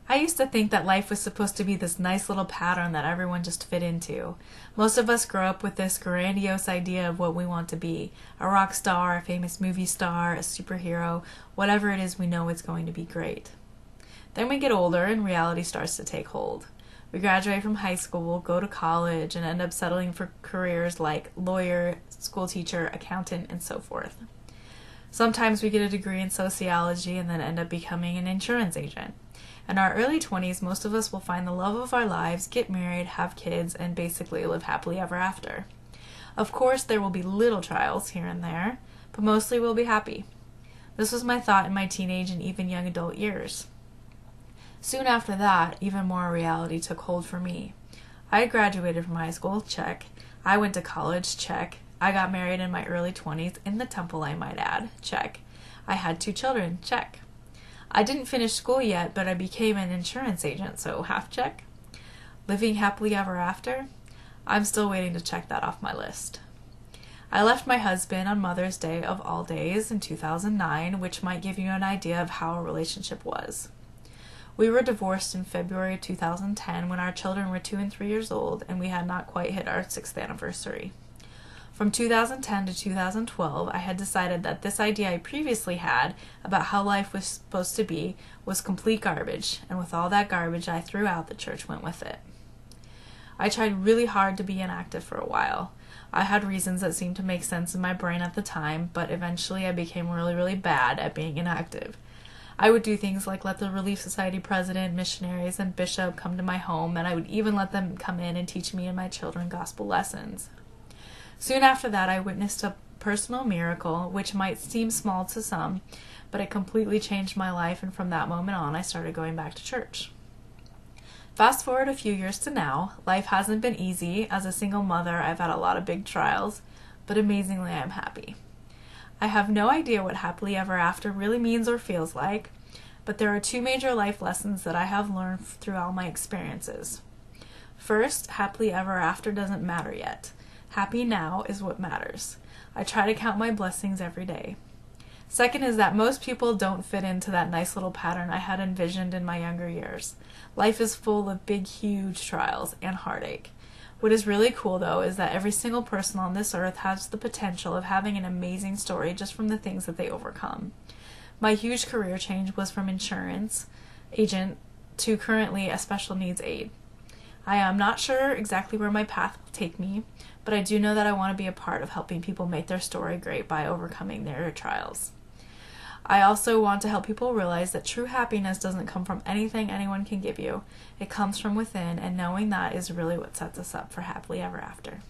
I used to think that life was supposed to be this nice little pattern that everyone just fit into. Most of us grow up with this grandiose idea of what we want to be: a rock star, a famous movie star, a superhero, whatever it is, we know it's going to be great. Then we get older and reality starts to take hold. We graduate from high school, go to college, and end up settling for careers like lawyer, school teacher, accountant, and so forth. Sometimes we get a degree in sociology and then end up becoming an insurance agent. In our early 20s, most of us will find the love of our lives, get married, have kids, and basically live happily ever after. Of course, there will be little trials here and there, but mostly we'll be happy. This was my thought in my teenage and even young adult years. Soon after that, even more reality took hold for me. I had graduated from high school, check. I went to college, check. I got married in my early 20s, in the temple I might add, check. I had 2 children, check. I didn't finish school yet, but I became an insurance agent, so half check. Living happily ever after? I'm still waiting to check that off my list. I left my husband on Mother's Day of all days in 2009, which might give you an idea of how our relationship was. We were divorced in February 2010 when our children were 2 and 3 years old, and we had not quite hit our 6th anniversary. From 2010 to 2012, I had decided that this idea I previously had about how life was supposed to be was complete garbage, and with all that garbage I threw out, the church went with it. I tried really hard to be inactive for a while. I had reasons that seemed to make sense in my brain at the time, but eventually I became really bad at being inactive. I would do things like let the Relief Society president, missionaries, and bishop come to my home, and I would even let them come in and teach me and my children gospel lessons. Soon after that, I witnessed a personal miracle, which might seem small to some, but it completely changed my life, and from that moment on, I started going back to church. Fast forward a few years to now, life hasn't been easy. As a single mother, I've had a lot of big trials, but amazingly, I'm happy. I have no idea what happily ever after really means or feels like, but there are 2 major life lessons that I have learned through all my experiences. First, happily ever after doesn't matter yet. Happy now is what matters. I try to count my blessings every day. Second is that most people don't fit into that nice little pattern I had envisioned in my younger years. Life is full of big, huge trials and heartache. What is really cool, though, is that every single person on this earth has the potential of having an amazing story just from the things that they overcome. My huge career change was from insurance agent to currently a special needs aide. I am not sure exactly where my path will take me, but I do know that I want to be a part of helping people make their story great by overcoming their trials. I also want to help people realize that true happiness doesn't come from anything anyone can give you. It comes from within, and knowing that is really what sets us up for happily ever after.